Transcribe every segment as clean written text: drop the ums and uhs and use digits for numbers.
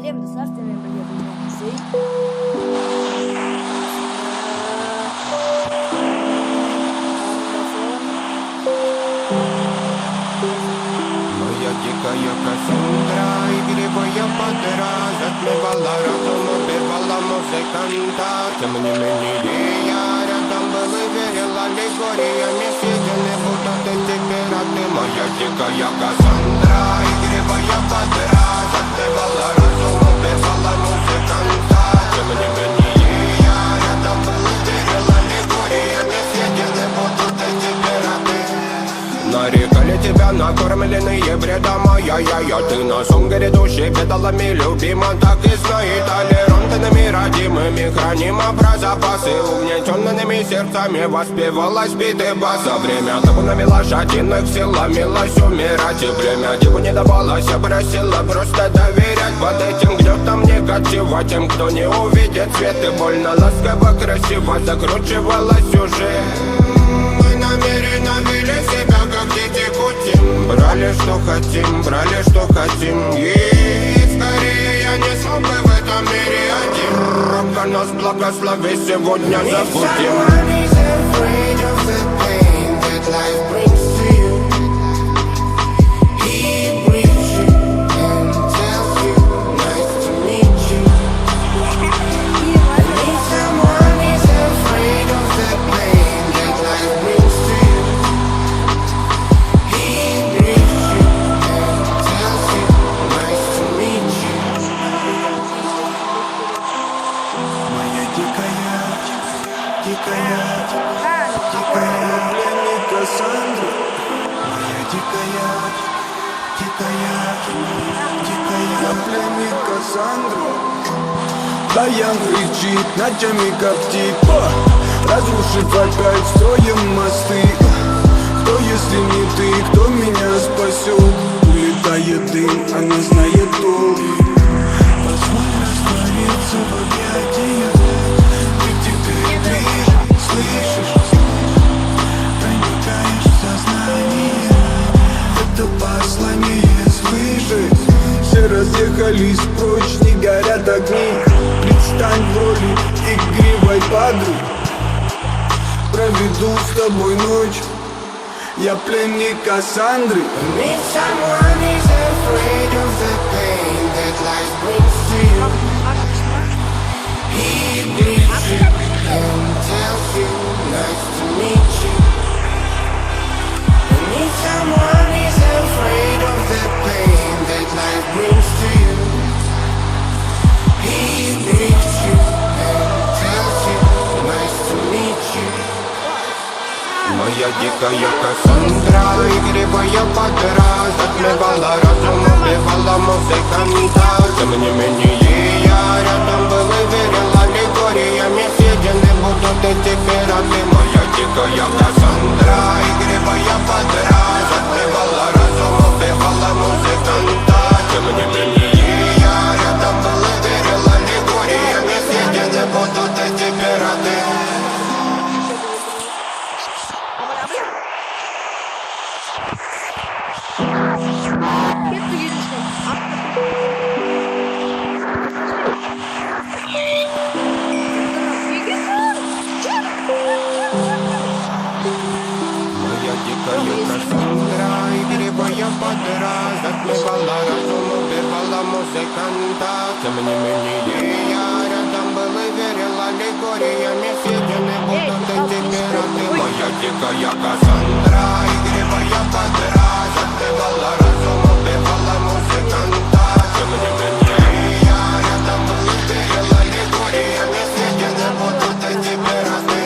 Всем царственные музей. Моя дикая Кассандра, игривая подра, затмевала разум, убивала музыканта. Тем не менее я рядом был и верил аллегориями, съедены будут эти пираты. Моя дикая Кассандра, игривая подра, затмевала разум, убивала музыканта. Тем не менее я рядом был и верил аллегориями, съедены будут эти пираты. Нарекали тебя накормленные бредом, ай-яй-яй. Ты на сон грядущий педалами любима, так и знает толерантными родимыми. Хранима про запасы угнетенными сердцами, воспевалась биты баса. Время табунами лошадиных сил ломилась умирать, и время диву не давалось, я просила просто доверять. Под этим гнетом негатива тем, кто не увидит свет, и больно ласково красиво закручивала сюжет. Мы намеренно вели себя как дети кутим, брали что хотим, и скорее я не смог бы в этом мире один. Робко нас благослови, сегодня забудем. Кассандра, моя дикая пленник Кассандра. Даян кричит, ночами коптит, разрушив опять строим мосты. Кто, если не ты, кто меня спасет? Улетает дым, она знает толк. Позволь раствориться в объятиях. Ты где-то ближе, слышишь? Проникаешь в сознание. Это послание слышишь? Все разъехались прочь, не горят огни. Предстань в роли игривой подруги. Проведу с тобой ночь. Я пленник Кассандры. Need someone who's afraid of the pain that life brings to you. He greets you and tells you nice to meet you. I need someone who's afraid of the pain that life brings to you. He greets you and tells you nice to meet you. Моя дикая Кассандра, игривая подра, затмевала разум, убивала музыканта. Тем не менее я рядом был и верил аллегориями, съедены будут эти пираты. Моя дикая Кассандра, игривая подра, затмевала разум, убивала музыканта. Тем не менее я рядом был и верил аллегориями, съедены будут эти пираты. Кассандра, игривая подра, затмевала разум, убивала музыканта. Тем не менее я рядом был и верил аллегориями, съедены будут эти пираты. Моя дикая Кассандра, игривая подра, затмевала разум, убивала музыканта. Тем не менее я рядом был и верил аллегориями, съедены будут эти пираты.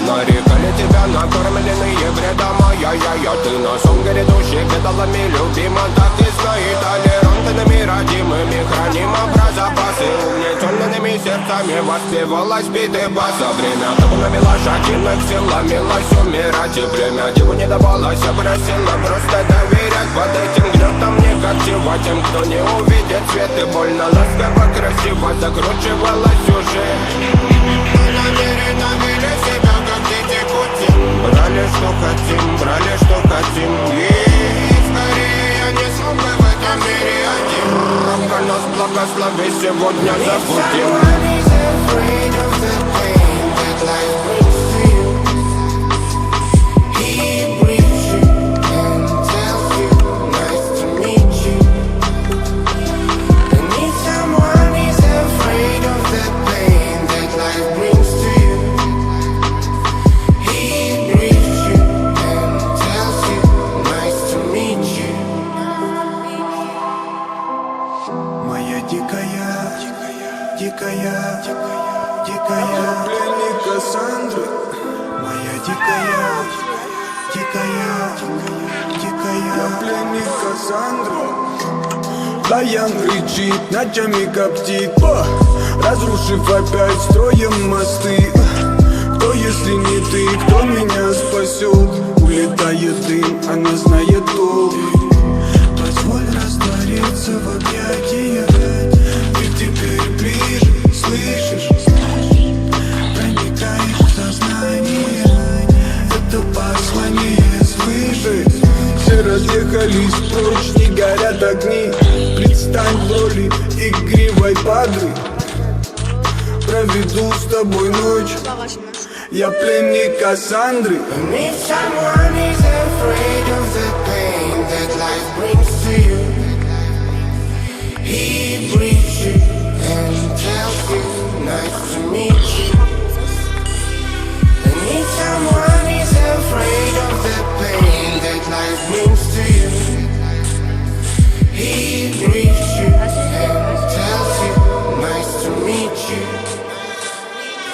Нарекали тебя накормленные бредом, ай-яй-яй. Ты на сон грядущий педалами любима, так и знает толерантными родимыми. Хранима про запасы угнетенными сердцами, воспевалась биты баса. Время табунами лошадиных сил ломилась умирать, и время диву не давалось, я просила просто доверять. Под этим гнетом негатива тем, кто не увидит свет, и больно ласково красиво закручивала сюжет. Мы намеренно вели себя как дети кутим, брали что хотим, и скорее я не смог бы в этом мире один. Бога нас благослови, сегодня забудем. Дикая пленник Кассандры. Моя дикая пленник Кассандры. Даян рычит, ночами коптит, разрушив опять строем мосты. Кто, если не ты, кто меня спасет? Улетает дым, она знает толк. Позволь раствориться в объятиях. Ведь теперь ближе, слышишь? Проникаешь в сознание. Это послание свыше. Все разъехались прочь, не горят огни. Предстань в роли игривой падры. Проведу с тобой ночь. Я пленник Кассандры. He breathes you and tells you nice to meet you. And if someone is afraid of the pain that life brings to you, he breathes you and tells you nice to meet you.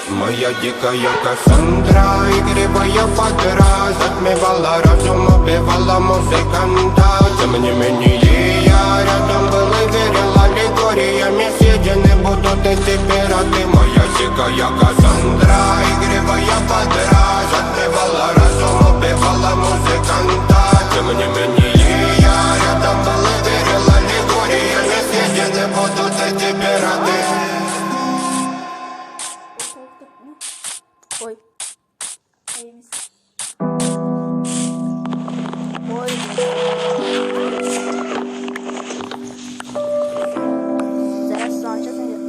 Моя дикая Кассандра, игривая подра, затмевала разум, убивала музыканта. Тем не менее я рядом был и верил аллегориями съедены будут эти пираты. Моя дикая Кассандра, игривая подра, затмевала разум, убивала музыканта. Тем не менее я рядом был и верил аллегориями съедены будут эти пираты. Ой. Ой. Зараз сонце зайде.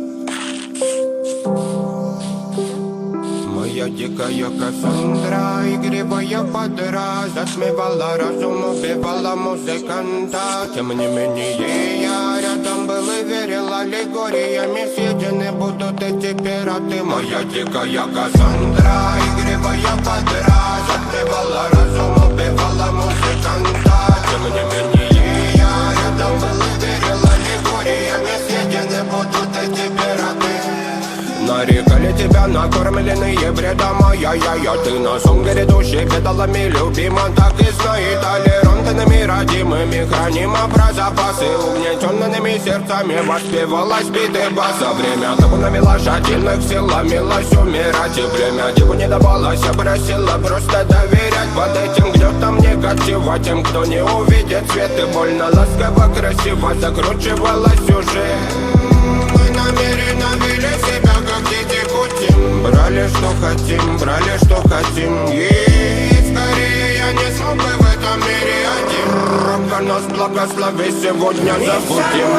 Моя дикая Кассандра, игривая подра, затмевала разум, убивала музыканта. Тем не менее я рядом был и верил аллегориями съедены будут эти пираты. Моя дикая Кассандра, игривая подра, затмевала разум, убивала музыканта. Тем не менее я рядом был и верил аллегориями съедены будут эти пираты. Нарекали тебя накормленные бредом, ай-яй-яй. Ты на сон грядущий педалами любима, так и знай. Толерантными родимыми хранима про запасы. Угнетенными сердцами воспевалась биты баса. Время табу навела жадельных сил, ломилась умирать. И время диву не давалось, просила просто доверять. Под этим гнетом негатива тем, кто не увидит свет. И больно ласково, красиво закручивалась уже. Мы намеренно вели себя как дети кутим. Брали что хотим и скорее я не смог бы в этом мире один. Бога нас благослови, сегодня забудем.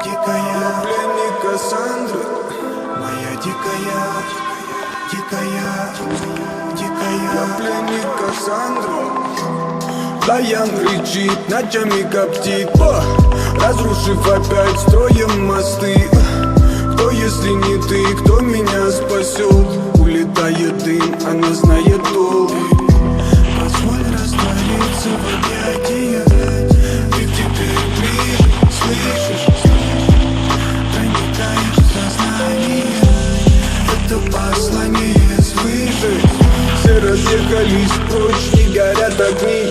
Дикая пленник Кассандры. Моя дикая пленник Кассандры. Даян рычит, ночами коптит, разрушив опять строем мосты. Кто, если не ты, кто меня спасет? Улетает дым, она знает толк. Позволь раствориться в объятиях. Ведь теперь ближе, слышишь? Проникаешь в сознание. Это послание свыше. Все разъехались прочь, не горят огни.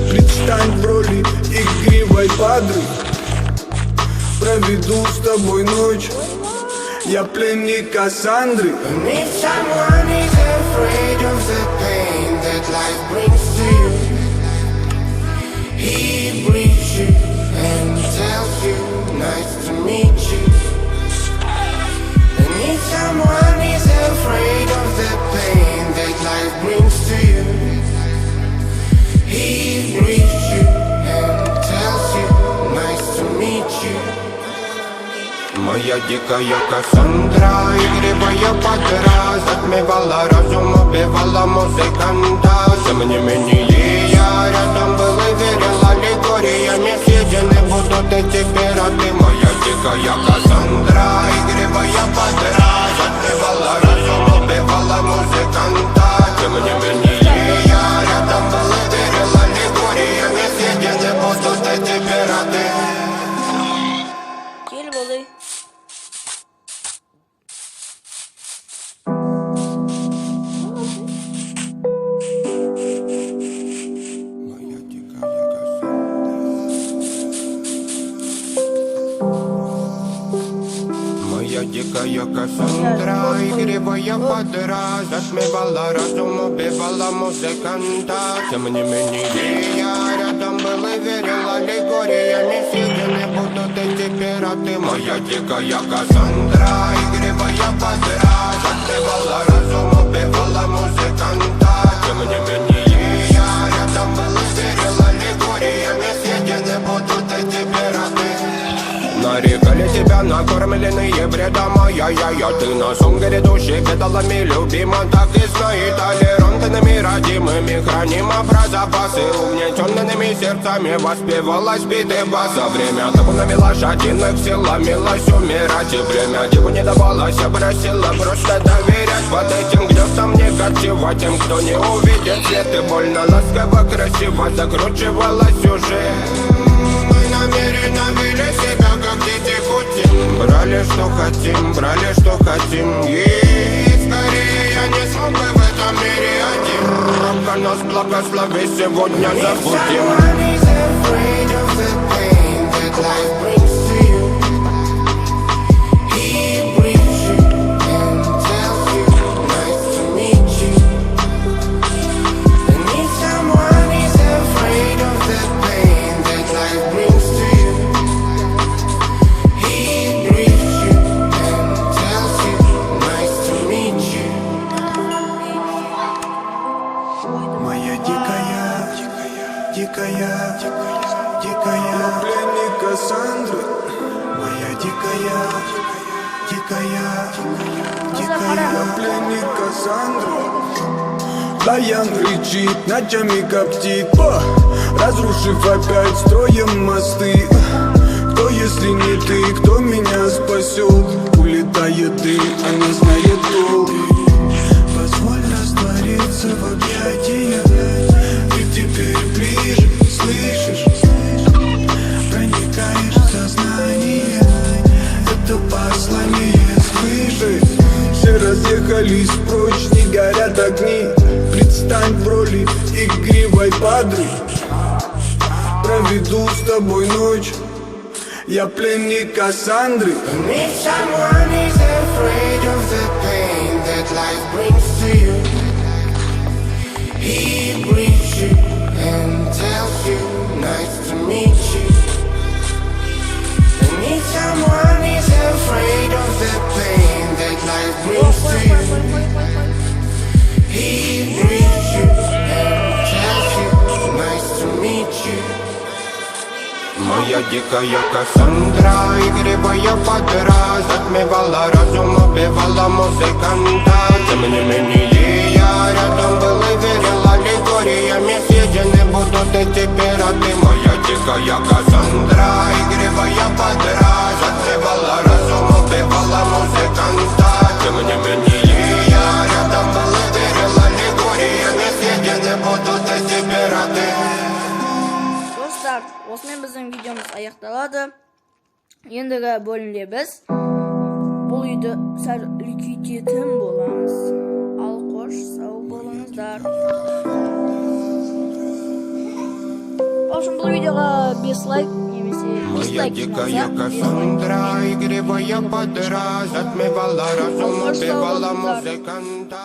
Предстань в роли игривой падры. Проведу с тобой ночь. Я пленник Кассандры. Need someone who's afraid of the pain that life brings to you. He greets you and tells you, nice to meet you. I need someone who's afraid of the pain that life brings to you. He greets you and tells you, nice to meet you. Моя дикая Кассандра, игривая подра, затмевала разум, убивала музыканта. Тем не менее я рядом был и верил аллегориями съедены будут эти пираты. Моя дикая Кассандра, игривая подра, затмевала разум, убивала музыканта. Тем не менее я рядом был и верил аллегориями съедены будут эти пираты. Gel balığı. Моя дикая Кассандра, игривая подра, затмевала разум, убивала музыканта. Тем не менее я рядом был и верил аллегориями съедены будут эти пираты. Моя дикая Кассандра, игривая подра, затмевала разум, убивала музыканта. Тем не менее я рядом был и верил аллегориями съедены будут эти пираты. Нарекали тебя накормленные бредом, я ты на сон грядущий педалами любима. Так и знай, толерантными родимыми храним про запасы. Угнетенными сердцами воспевалась биты баса. Время табунами лошадиных сила милость умирать. И время диву не давалось, просила просто доверять. Под этим гнездом не кочевать тем, кто не увидит свет. И больно ласково красиво закручивалась уже. Намеренно вели себя, как дети кутим. Брали, что хотим и скорее я не смог бы в этом мире один. Только нас благослови, сегодня забудем. Дикая, пленник Кассандры. Моя дикая, пленник Кассандры. Баян кричит, ночами коптит, разрушив опять строем мосты. Кто, если не ты, кто меня спасет? Улетает ты, а не знает толк. Позволь раствориться в объятиях. Ты теперь ближе, слышишь? Проникаешь в сознание. Это послание слышишь? Все разъехались прочь, не горят огни. Предстань в роли игривой подры. Проведу с тобой ночь. Я пленник Кассандры. Need someone who's afraid of the pain that life brings to you. He greets you and tells you, nice to meet you. I need someone who's afraid of the pain that life brings to you. He greets you and tells you, nice to meet you. Моя дикая Кассандра, игривая подра, затмевала разум, убивала музыканта. Тем не менее я рядом был и верил аллегориями съедены будут эти пираты. Моя дикая Кассандра, игривая подра, затмевала разум, убивала музыканта. Тем не менее я рядом был и верил аллегориями съедены будут эти пираты. Dostlar, osman bizim videomuz аяқталады. Ендігі бөлімде біз бұл үйді сәл үлкейтетін боламыз. Ал қош, сау болыңыздар. В общем, бұл видеоға 5 лайк немесе Моя дикая Кассандра, игривая подра, затмевала разум, убивала музыканта.